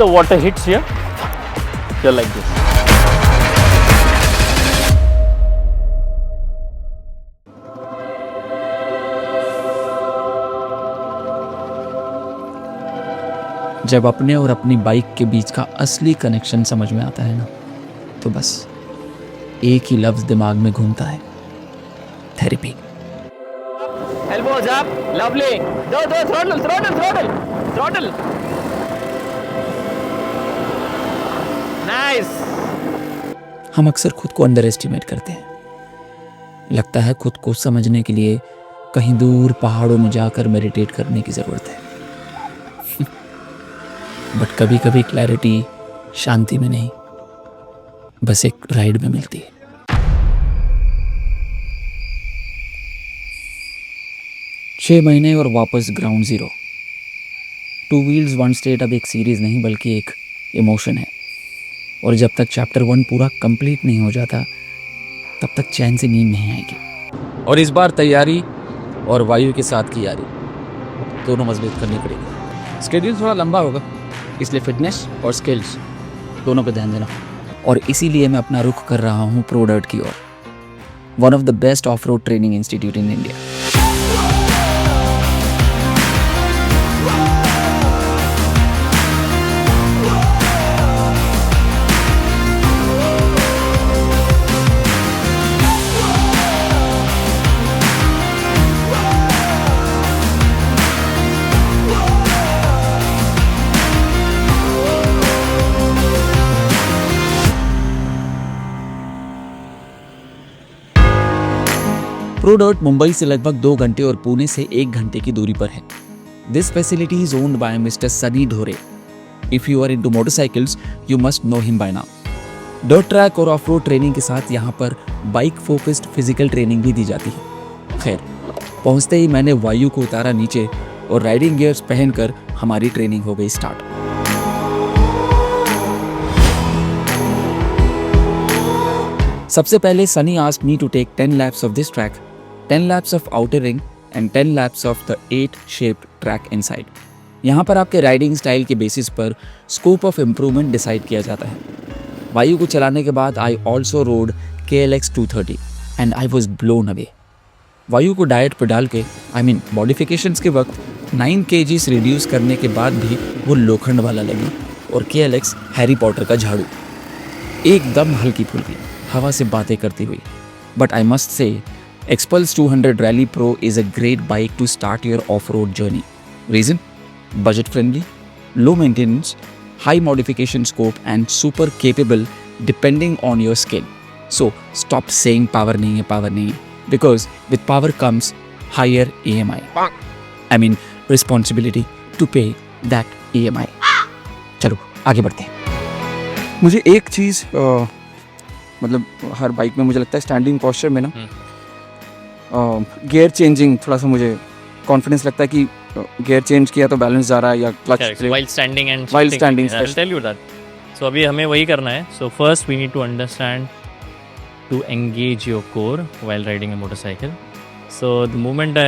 the water hits here, you're like this. जब अपने और अपनी बाइक के बीच का असली कनेक्शन समझ में आता है ना, तो बस एक ही लफ्ज दिमाग में घूमता है, therapy. Elbows up, lovely. Throttle. Nice. हम अक्सर खुद को अंडर एस्टिमेट करते हैं। लगता है खुद को समझने के लिए कहीं दूर पहाड़ों में जाकर मेडिटेट करने की ज़रूरत है। बट कभी कभी क्लैरिटी शांति में नहीं, बस एक राइड में मिलती है। छह महीने और वापस ground zero. Two wheels one state अब एक सीरीज़ नहीं बल्कि एक इमोशन है। और जब तक चैप्टर 1 पूरा कंप्लीट नहीं हो जाता, तब तक चैन से नींद नहीं आएगी। और इस बार तैयारी और वायु के साथ की यारी दोनों मजबूत करनी पड़ेगी। स्केड्यूल थोड़ा लंबा होगा, इसलिए फिटनेस और स्किल्स दोनों पर ध्यान देना। और इसीलिए मैं अपना रुख कर रहा हूँ प्रोडर्ट की ओर, one of the best off road training institute in India. ProDirt Mumbai से लगभग 2 घंटे और पुणे से 1 घंटे की दूरी पर है। This facility is owned by mister Sunny Dhore. If you are into motorcycles, you must know him by now. Dirt track और ऑफ रोड ट्रेनिंग के साथ यहाँ पर बाइक फोकस्ड फिजिकल ट्रेनिंग भी दी जाती है। खैर, पहुँचते ही मैंने वायु को उतारा नीचे और राइडिंग गियर्स पहनकर हमारी ट्रेनिंग हो गई स्टार्ट। सबसे पहले Sunny asked me to take 10 laps of this track, 10 laps of outer ring and 10 laps of the 8-shaped track inside. यहाँ पर आपके राइडिंग स्टाइल के बेसिस पर स्कोप ऑफ इम्प्रूवमेंट डिसाइड किया जाता है। वायु को चलाने के बाद I also road KLX 230 and I was blown away. वायु को डाइट पर डाल के मॉडिफिकेशंस के वक्त 9 kgs रिड्यूस करने के बाद भी वो लोखंड वाला लगी और KLX हैरी पॉटर का झाड़ू, एकदम हल्की फुल्की हवा से बातें करती हुई। But I must say Xpulse 200 Rally Pro is a great bike to start your off-road journey. Reason? Budget friendly, low maintenance, high modification scope and super capable depending on your skill. So stop saying power नहीं है, because with power comes higher EMI. Responsibility to pay that EMI. चलो आगे बढ़ते हैं। मुझे एक चीज़ मतलब हर bike में मुझे लगता है स्टैंडिंग पोस्चर में ना गियर चेंजिंग थोड़ा सा मुझे कॉन्फिडेंस लगता है कि गियर चेंज किया तो बैलेंस जा रहा है या clutch while standing I'll tell you that. So अभी हमें वही करना है. So first we need to understand to engage your core while riding a motorcycle. So the moment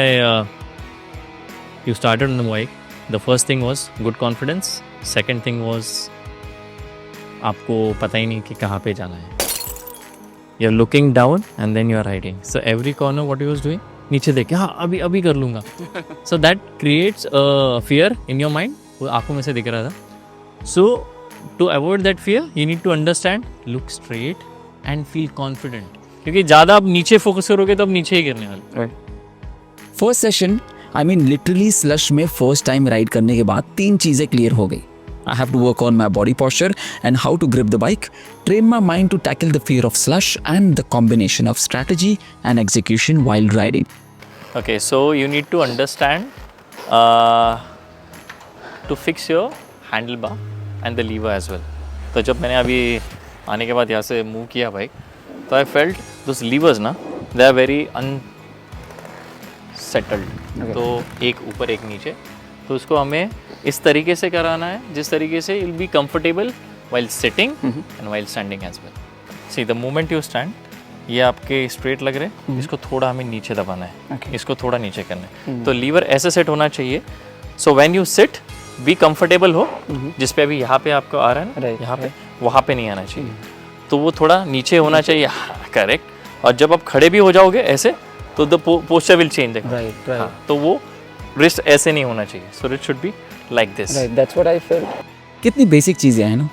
you started on the bike, the first thing was good confidence. Second thing was आपको पता ही नहीं कि कहाँ पे जाना है. You're looking down and then you're riding. So every corner what you was doing, नीचे देख के हाँ अभी कर लूँगा. So that creates a fear in your mind. वो आँखों में से दिख रहा था. So to avoid that fear, you need to understand, look straight and feel confident. क्योंकि ज़्यादा आप नीचे फोकस करोगे तो आप नीचे ही गिरने वाले. फर्स्ट सेशन लिटरली स्लश में फर्स्ट टाइम राइड करने के बाद 3 चीज़ें क्लियर हो गई। I have to work on my body posture and how to grip the bike, train my mind to tackle the fear of slush and the combination of strategy and execution while riding. Okay, so you need to understand to fix your handlebar and the lever as well. तो जब मैंने अभी आने के बाद यहाँ से move किया बाइक, तो I felt those levers ना, they are very unsettled. Okay. तो एक ऊपर एक नीचे, तो उसको हमें इस तरीके से कराना है जिस तरीके से you'll be comfortable while sitting and while standing as well. See, the moment you stand, ये आपके स्ट्रेट लग रहे हैं, इसको थोड़ा हमें नीचे दबाना है, इसको थोड़ा नीचे करना है. तो लीवर ऐसे सेट होना चाहिए. So when you sit, be comfortable हो, जिस पे अभी यहाँ पे आपको आ रहा है ना, Right, यहाँ पे, वहाँ पे नहीं आना चाहिए, तो वो थोड़ा नीचे होना चाहिए, करेक्ट। और जब आप खड़े भी हो जाओगे ऐसे तो the posture will change, right हाँ, तो वो रिस्ट ऐसे नहीं होना चाहिए, so it should be like this. Right, that's what I feel. कितनी बेसिक चीज़ें हैं ना,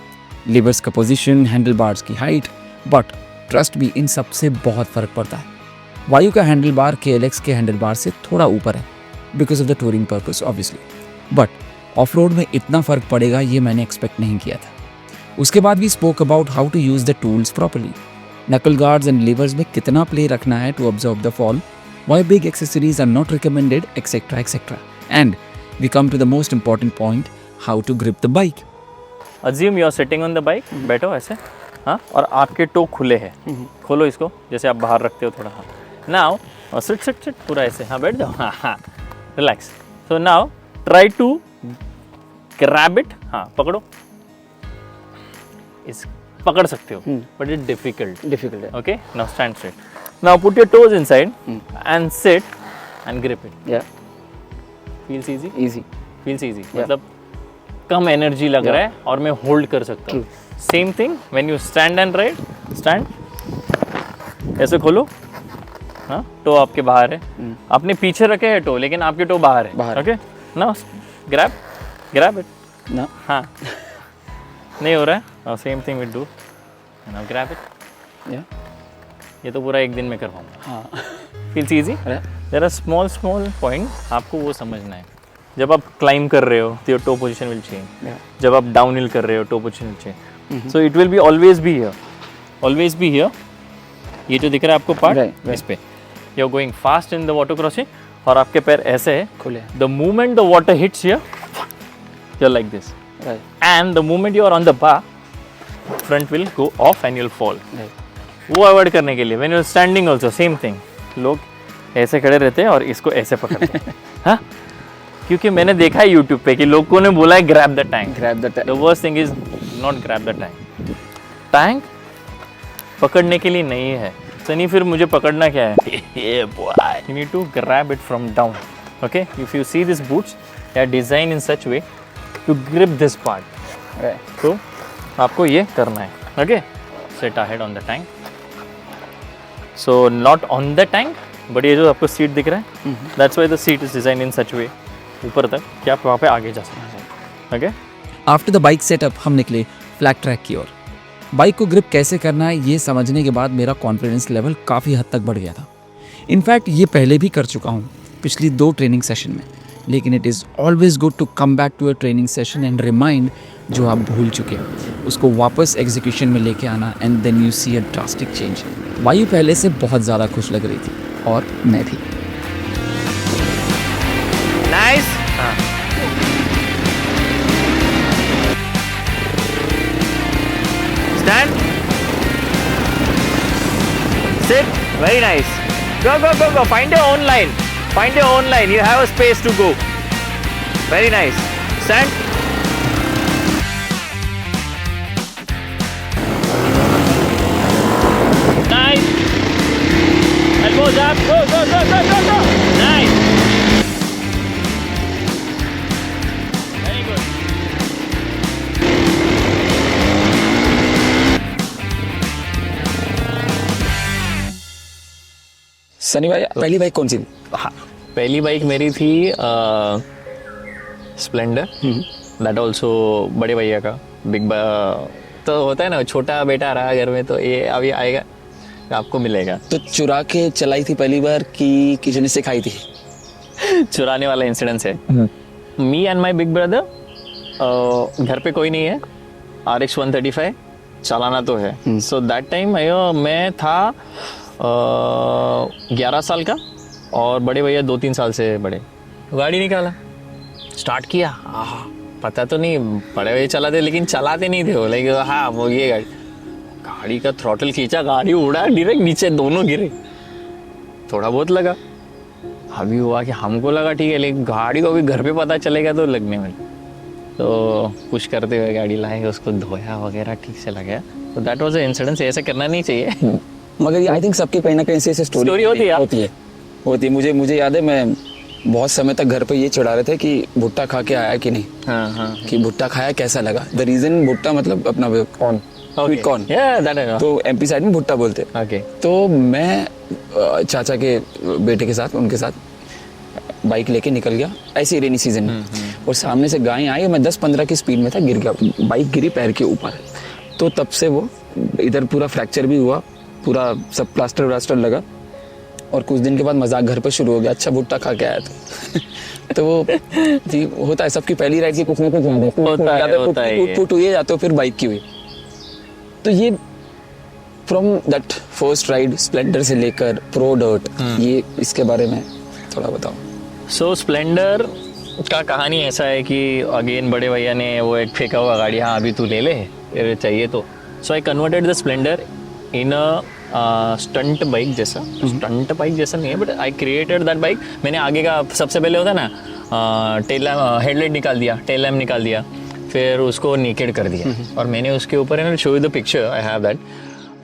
लिवर्स का पोजीशन, हैंडल बार्स की हाइट, बट ट्रस्ट भी इन सब से बहुत फ़र्क पड़ता है। वायु का हैंडल बार KLX के हैंडल बार से थोड़ा ऊपर है because of the touring purpose obviously, but of road में इतना फ़र्क पड़ेगा ये मैंने एक्सपेक्ट नहीं किया था। उसके बाद भी spoke about how to use the tools properly, knuckle guards and levers में कितना प्ले रखना है to observe the fall, why big accessories are not recommended, etc. etc. And we come to the most important point, how to grip the bike. Assume you are sitting on the bike, बैठो ऐसे, हाँ, और आपके to खुले हैं, खोलो इसको जैसे आप बाहर रखते हो थोड़ा, हाँ, now sit पूरा ऐसे, हाँ बैठ जाओ, हाँ, relax. So now try to grab it, हाँ पकड़ो, इस पकड़ सकते हो, but it's difficult. Okay, now stand straight. Now put your toes inside and sit and grip it. Yeah, Feels easy? easy. Feels easy. Yeah. मतलब कम energy लग रहा है और मैं होल्ड कर सकता हूँ। Same thing when you stand and right, stand ऐसे खोलो, हाँ, टो आपके बाहर है, आपने पीछे रखे है टो लेकिन आपके टो बाहर है, okay, now grab it, No. हाँ, नहीं हो रहा है, now same thing will do, now grab it, Yeah. ये तो पूरा एक दिन में कर पाऊंगा। हाँ. Feels easy. There are small point, आपको वो समझना है। जब आप क्लाइम कर रहे हो तो your toe position will change, जब आप डाउन हिल कर रहे हो toe position will change, so it will be always be here, ये जो दिख रहा है आपको पार्ट, इस पे you are going fast in the water crossing और आपके पैर ऐसे है खुले, the moment the water hits here you are like this, and the moment you are on the bar front will go off and you will fall. वो avoid करने के लिए when you are standing also same thing, लोग ऐसे खड़े रहते हैं और इसको ऐसे पकड़ते हैं, हाँ, क्योंकि मैंने देखा है यूट्यूब पे कि लोगों ने बोला है grab the tank. The worst thing is not grab the tank. Tank पकड़ने के लिए नहीं है सनी, फिर मुझे पकड़ना क्या है, ये boy, you need to grab it from down, okay. If you see this boots they are design in such way to grip this part, तो आपको ये करना है, okay. Sit ahead on the tank, so not on the tank, but ये जो आपको seat दिख रहा है, that's why the seat is design in such way ऊपर तक कि आप वहाँ पे आगे जा सकते हैं, okay. After the bike setup हम निकले फ्लैट ट्रैक की ओर। बाइक को ग्रिप कैसे करना है ये समझने के बाद मेरा कॉन्फिडेंस लेवल काफ़ी हद तक बढ़ गया था। इनफैक्ट ये पहले भी कर चुका हूँ पिछली 2 ट्रेनिंग सेशन में, लेकिन it is always good to come back to a training session and remind जो आप भूल चुके हैं उसको वापस एग्जीक्यूशन में लेके आना, and then you see a drastic change. Vayu पहले से बहुत ज़्यादा खुश लग रही थी और मैं भी। Nice, stand, sit, very nice, go go go go, find your own line, you have a space to go, very nice, stand, nice, elbows up, go go go go go go, nice, very good, Sunny भाई पहली bike कौन सी थी? हाँ, पहली bike मेरी थी Splendor, that also बड़े भैया का बिग तो होता है ना, छोटा बेटा रहा घर में तो ये अभी आएगा आपको मिलेगा। तो चुरा के चलाई थी पहली बार कि किसी ने सिखाई थी? चुराने वाला इंसिडेंस है। Me and my big brother, घर पे कोई नहीं है, RX 135 चलाना तो है। सो दैट टाइम मैं था 11 साल का और बड़े भैया 2-3 साल से बड़े। गाड़ी निकाला, स्टार्ट किया, पता तो नहीं बड़े भैया चलाते लेकिन चलाते नहीं थे वो, लाइक हाँ वो ये गाड़ी का थ्रॉटल खींचा, गाड़ी उड़ा डायरेक्ट नीचे, दोनों गिरे। थोड़ा बहुत लगा, अभी हुआ कि हमको लगा ठीक है, लेकिन गाड़ी को अभी घर पे पता चलेगा तो लगने में, तो कुछ करते हुए गाड़ी लाए, उसको धोया वगैरह, ठीक से लगा। तो दैट वाज अ इंसिडेंट, ऐसा करना नहीं चाहिए। मगर आई थिंक सबकी कहीं ना कहीं से स्टोरी होती है। मुझे याद है, मैं बहुत समय तक घर पे ये चिढ़ा रहे थे कि भुट्टा खा के आया कि नहीं, हाँ हाँ कि भुट्टा खाया कैसा लगा। द रीजन भुट्टा मतलब अपना कॉर्न, स्वीट कॉर्न, तो एमपी साइड में भुट्टा बोलते। ओके तो मैं चाचा के बेटे के साथ, उनके साथ बाइक लेके निकल गया ऐसे रेनी सीजन में, और सामने से गाय आई, मैं 10-15 की स्पीड में था, गिर गया, बाइक गिरी पैर के ऊपर। तो तब से वो इधर पूरा फ्रैक्चर भी हुआ, पूरा सब प्लास्टर व्लास्टर लगा, और कुछ दिन के बाद मजाक घर पे शुरू हो गया, अच्छा भुट्टा खा के आया था। तो वो जी होता है, सबकी पहली राइड की कुछ ना कुछ होता है, टूट हुई या तो फिर बाइक की हुई। तो ये from that first ride Splendor से लेकर प्रो डर्ट, ये इसके बारे में थोड़ा बताओ। सो स्प्लेंडर का कहानी ऐसा है कि अगेन बड़े भैया ने वो एक फेंका हुआ गाड़ी, हाँ अभी तू ले ले तेरे चाहिए तो। So I converted the Splendor in a stunt bike जैसा, स्टंट बाइक जैसा नहीं है but I created that bike. मैंने आगे का सबसे पहले होता है ना, टेल लैम्प, हेडलाइट निकाल दिया, टेल लैम्प निकाल दिया, फिर उसको नेकेड कर दिया, और मैंने उसके ऊपर है ना, show you the picture, I have that,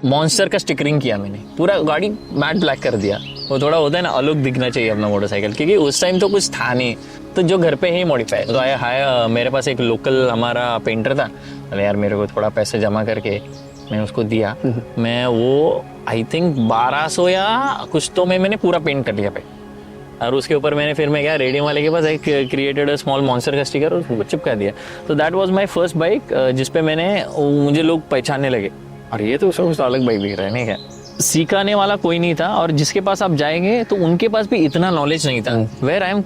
monster का स्टिकरिंग किया मैंने, पूरा गाड़ी मैट ब्लैक कर दिया। वो थोड़ा होता है ना, अलग दिखना चाहिए अपना मोटरसाइकिल, क्योंकि उस टाइम तो कुछ था नहीं, तो जो घर पे ही मॉडिफाई। तो आया मेरे पास एक लोकल हमारा पेंटर था, अरे यार मेरे को थोड़ा पैसे जमा करके मैं उसको दिया, मैं वो आई थिंक 1200 या कुछ तो मैंने पूरा पेंट कर लिया पे, और उसके ऊपर मैंने फिर मैं गया रेडियम वाले के पास, एक क्रिएटेड स्मॉल मॉन्स्टर का स्टिकर और उसको चिपका दिया। तो that was my first bike जिसपे मुझे लोग पहचानने लगे, और ये तो उसका अलग बाइक दिख रहा है, नहीं क्या। सिखाने वाला कोई नहीं था, और जिसके पास आप जाएंगे तो उनके पास भी इतना नॉलेज नहीं था। वेयर आई एम,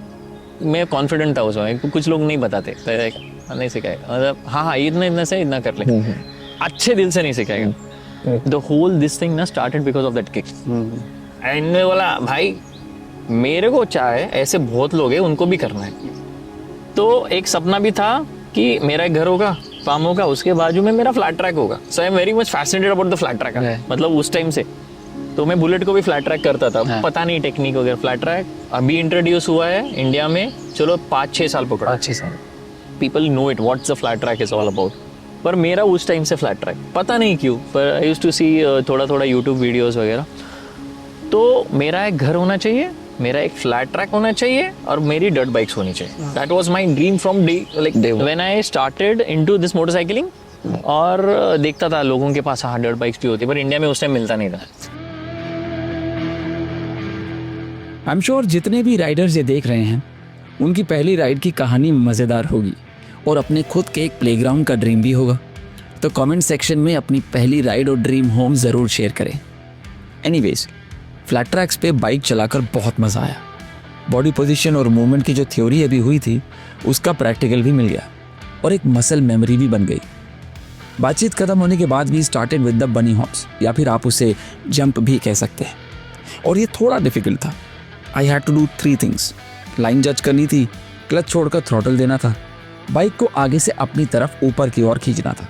मैं कॉन्फिडेंट था उसमें, कुछ लोग नहीं बताते, तो नहीं सिखाएगा, मतलब हाँ इतना से इतना कर ले, अच्छे दिल से नहीं सिखाएगा। द होल दिस थिंग ना started because of that kick. And मैं बोला भाई मेरे को चाहे ऐसे बहुत लोग हैं, उनको भी करना है। तो एक सपना भी था कि मेरा एक घर होगा, फार्म होगा, उसके बाजू में मेरा फ्लैट ट्रैक होगा। So I am very much fascinated about the flat track, मतलब उस टाइम से तो मैं बुलेट को भी फ्लैट ट्रैक करता था, पता नहीं टेक्निक वगैरह। फ्लैट ट्रैक अभी इंट्रोड्यूस हुआ है इंडिया में, चलो 5-6 साल पकड़ा, 6 साल people know it what's the flat track is all about. पर मेरा उस टाइम से फ्लैट ट्रैक पता नहीं क्यों, पर आई यूज्ड टू सी थोड़ा यूट्यूब वीडियोस वगैरह। तो मेरा एक घर होना चाहिए, मेरा एक फ्लैट ट्रैक होना चाहिए, और मेरी डर्ट बाइक्स होनी चाहिए। That was my dream from day, like when I started into this motorcycling. और देखता था लोगों के पास हाँ डर्ट बाइक्स भी होती, पर इंडिया में उस टाइम मिलता नहीं था। आई एम श्योर जितने भी राइडर्स ये देख रहे हैं उनकी पहली राइड की कहानी मज़ेदार होगी, और अपने खुद के एक प्लेग्राउंड का ड्रीम भी होगा। तो कमेंट सेक्शन में अपनी पहली राइड और ड्रीम होम ज़रूर शेयर करें। एनीवेज, फ्लैट ट्रैक्स पे बाइक चलाकर बहुत मज़ा आया। बॉडी पोजीशन और मूवमेंट की जो थ्योरी अभी हुई थी उसका प्रैक्टिकल भी मिल गया, और एक मसल मेमोरी भी बन गई। बातचीत खत्म होने के बाद वी स्टार्टेड विद द बनी हॉप्स, या फिर आप उसे जंप भी कह सकते हैं। और ये थोड़ा डिफिकल्ट था। I had to do 3 things. Line जज करनी थी, क्लच छोड़कर थ्रॉटल देना था, बाइक को आगे से अपनी तरफ ऊपर की ओर खींचना था।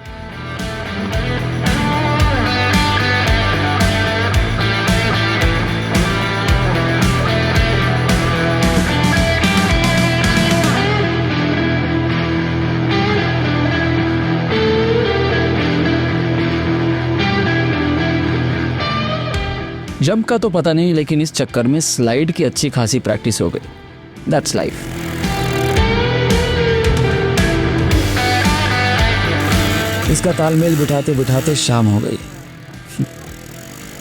जंप का तो पता नहीं, लेकिन इस चक्कर में स्लाइड की अच्छी खासी प्रैक्टिस हो गई। That's life. इसका तालमेल बिठाते बिठाते शाम हो गई।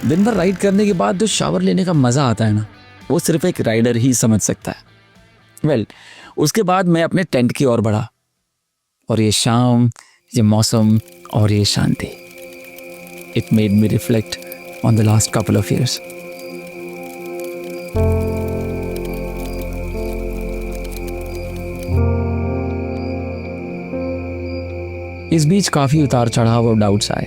दिन भर राइड करने के बाद जो शावर लेने का मज़ा आता है ना, वो सिर्फ एक राइडर ही समझ सकता है। वेल, उसके बाद मैं अपने टेंट की ओर बढ़ा, और ये शाम, ये मौसम और ये शांति, it made me reflect on the last couple of years. इस बीच काफ़ी उतार चढ़ाव और डाउट्स आए,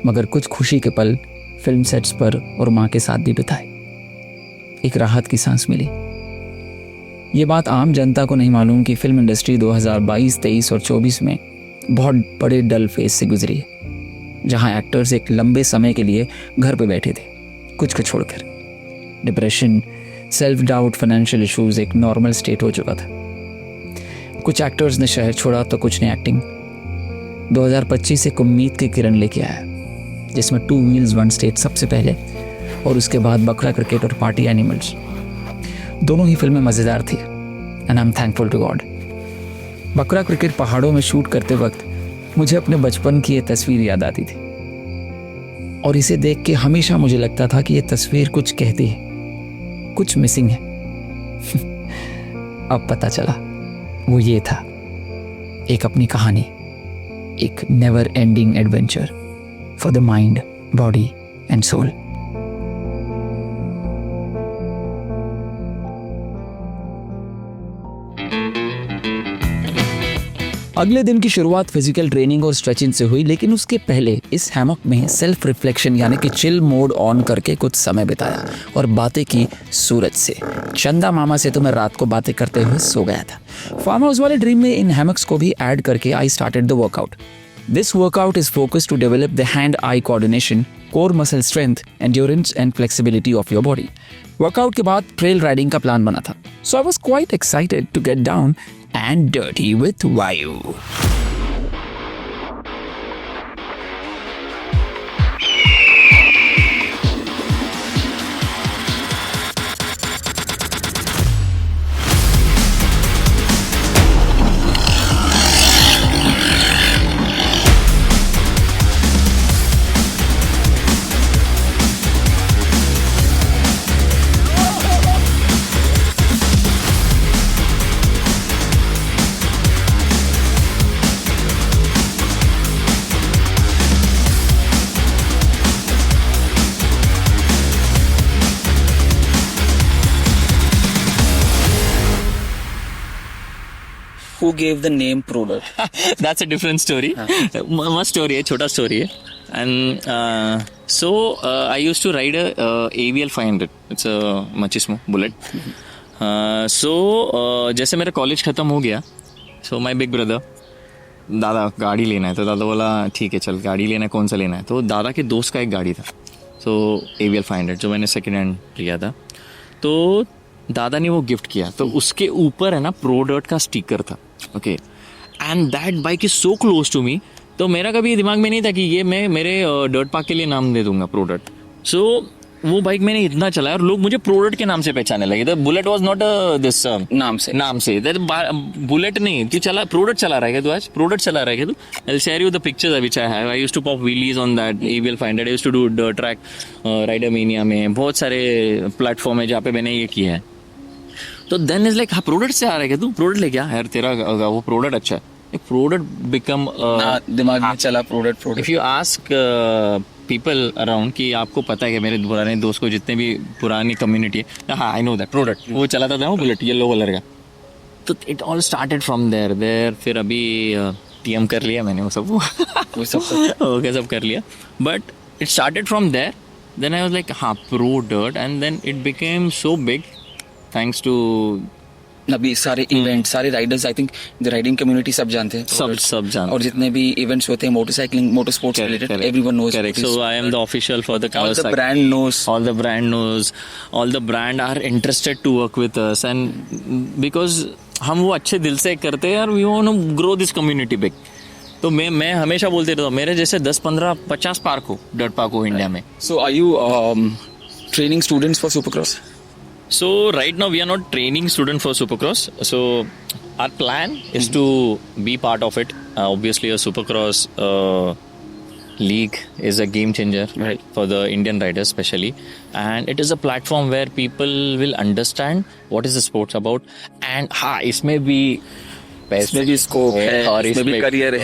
मगर कुछ खुशी के पल फिल्म सेट्स पर और माँ के साथ भी बिताए। एक राहत की सांस मिली। ये बात आम जनता को नहीं मालूम कि फिल्म इंडस्ट्री 2022, 23 और 24 में बहुत बड़े डल फेज से गुजरी है, जहां एक्टर्स एक लंबे समय के लिए घर पे बैठे थे, कुछ को छोड़कर। Depression, self doubt, financial issues एक नॉर्मल स्टेट हो चुका था। कुछ एक्टर्स ने शहर छोड़ा तो कुछ ने एक्टिंग। 2025 एक उम्मीद की किरण लेके आया, जिसमें 2 Wheels 1 State सबसे पहले, और उसके बाद बकरा क्रिकेट और पार्टी एनिमल्स। दोनों ही फिल्में मज़ेदार थी and I am thankful to God. बकरा क्रिकेट पहाड़ों में शूट करते वक्त मुझे अपने बचपन की ये तस्वीर याद आती थी और इसे देख के हमेशा मुझे लगता था कि ये तस्वीर कुछ कहती है, कुछ मिसिंग है। अब पता चला वो ये था, एक अपनी कहानी, एक never ending adventure for the mind, body and soul. अगले दिन की शुरुआत फिजिकल ट्रेनिंग और स्ट्रेचिंग से हुई, लेकिन उसके पहले इस हैमॉक में सेल्फ रिफ्लेक्शन यानी कि चिल मोड ऑन करके कुछ समय बिताया और बातें की सूरज से। चंदा मामा से तो मैं रात को बातें करते हुए सो गया था। फार्म हाउस वाले ड्रीम में इन हैमॉक्स को भी ऐड करके I started the workout. This workout is focused to develop the hand eye coordination, core muscle strength, endurance and flexibility of your body. Workout के बाद ट्रेल राइडिंग का प्लान बना था, so I was quite excited to get down and dirty with Vayu. Who gave the name Prodot? That's a different story. Must story है, छोटा story है. And so I used to ride a AVL 500. It's a Machismo bullet. So जैसे मेरा college ख़त्म हो गया, so my big brother, दादा गाड़ी लेना है, तो दादा बोला ठीक है चल गाड़ी लेना है, कौन सा लेना है, तो दादा के दोस्त का एक गाड़ी था, so AVL 500 जो मैंने सेकेंड हैंड लिया था, तो दादा ने वो गिफ्ट किया, तो उसके ऊपर है ना प्रोडर्ट का स्टिकर था। Okay, and that bike is so close to me, तो मेरा कभी दिमाग में नहीं था कि ये मैं मेरे डर्ट पार्क के लिए नाम दे दूंगा प्रोडक्ट। सो वो बाइक मैंने इतना चलाया और लोग मुझे प्रोडक्ट के नाम से पहचानने लगे। The bullet was not this नाम से बुलेट नहीं, क्यों चला प्रोडक्ट चला रहा है क्या तू, आज प्रोडक्ट चला रहा है क्या तू? I will share you the pictures which I have. I used to pop wheelies on that AVL 500। I used to do dirt track, rider mania में बहुत सारे प्लेटफॉर्म है जहाँ पे मैंने ये किया है। तो देन इज लाइक हाँ प्रोडक्ट से आ रहा है क्या तू, प्रोडक्ट ले क्या यार, तेरा वो प्रोडक्ट अच्छा है, एक प्रोडक्ट बिकम दिमाग में चला product. If you ask people around कि आपको पता है कि मेरे पुराने दोस्त को जितने भी पुरानी कम्युनिटी है, हाँ आई नो दैट प्रोडक्ट, वो चलाता था वो बुलेट येलो कलर का। तो it all started from there फिर अभी TM कर लिया मैंने वो सब ओके सब कर लिया, but it started from there. Then I was like हाँ product, and then it became so big thanks to अभी सारे इवेंट, सारे riders, I think the riding community सब जानते हैं, सब जानते, और जितने भी इवेंट्स होते हैं motorcycling, motor sports related, everyone knows. Correct, so I am the official for the All the brand knows. All the brand knows. All the brand are interested to work with us, and because हम वो अच्छे दिल से करते हैं और we want to grow this community big. तो मैं हमेशा बोलते रहता हूँ मेरे जैसे 10, 15, 50 पार्क हो, डर्ट पार्क हो इंडिया में। So are you training students for Supercross? So right now we are not training student for Supercross. So our plan is to be part of it. Obviously, a Supercross league is a game changer for the Indian riders, especially, and it is a platform where people will understand what is the sports about. And हाँ, इसमें भी scope है और इसमें भी career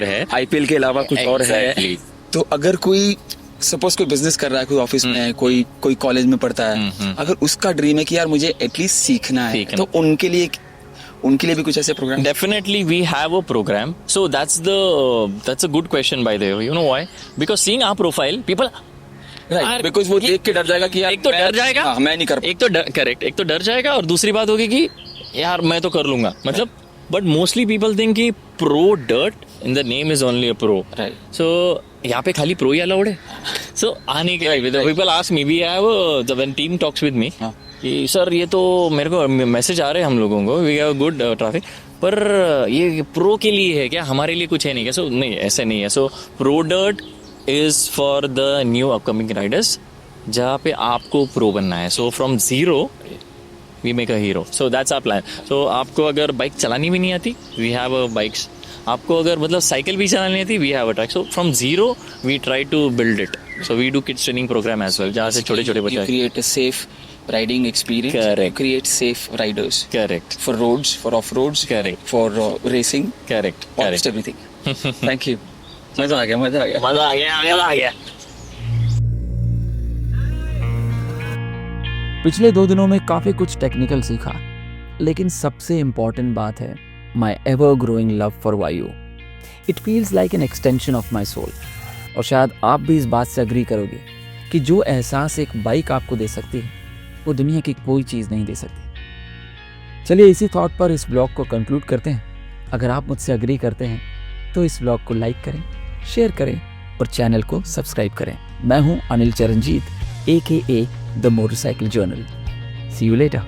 है, IPL के अलावा कुछ और है। तो अगर कोई सपोज कोई बिजनेस कर रहा है, कोई ऑफिस में है, कोई कॉलेज में पढ़ता है, अगर उसका ड्रीम है कि यार मुझे एटलीस्ट सीखना है, तो उनके लिए भी कुछ ऐसे programme? Definitely we have a program. So that's a good question by the way. You know why? Because seeing our profile, people because वो देख के डर जाएगा कि यार एक तो डर जाएगा, मैं नहीं कर, एक तो करेक्ट, एक तो डर जाएगा और दूसरी बात होगी कि यार मैं तो कर लूंगा, मतलब बट मोस्टली पीपल थिंक कि Pro Dirt in the name is only a pro, so यहाँ पे खाली प्रो ही अलाउड है। सो आने के people ask me, we have when team talks with me कि सर ये तो मेरे को मैसेज आ रहे हैं हम लोगों को, वी हैव गुड ट्रैफिक, पर ये प्रो के लिए है क्या, हमारे लिए कुछ है नहीं क्या? सो नहीं, ऐसा नहीं है। So Pro Dirt is for the new upcoming riders जहाँ पे आपको प्रो बनना है। So from zero we make a hero. So that's our plan. So आपको अगर बाइक चलानी भी नहीं आती, वी हैव बाइक्स. आपको अगर मतलब साइकिल भी चलानी आती, we have a track. So from zero we try to build it. So we do kids training program as well, जहाँ से छोटे छोटे You बच्चे. create a safe riding experience. Correct. Create safe riders correct for roads, for off roads, Correct. for racing, correct almost everything. Thank you. मजा आ गया, मजा आ गया. मजा आ गया. पिछले 2 दिनों में काफ़ी कुछ टेक्निकल सीखा, लेकिन सबसे इम्पॉर्टेंट बात है my ever growing love for Vayu. It feels like an extension of my soul. और शायद आप भी इस बात से अग्री करोगे कि जो एहसास एक बाइक आपको दे सकती है, वो दुनिया की कोई चीज़ नहीं दे सकती. चलिए इसी थॉट पर इस ब्लॉग को कंक्लूड करते हैं. अगर आप मुझसे अग्री करते हैं तो इस ब्लॉग को लाइक करें, शेयर करें और चैनल को सब्सक्राइब करें. मैं हूं Anil Charanjit, AKA the motorcycle journal. See you letter.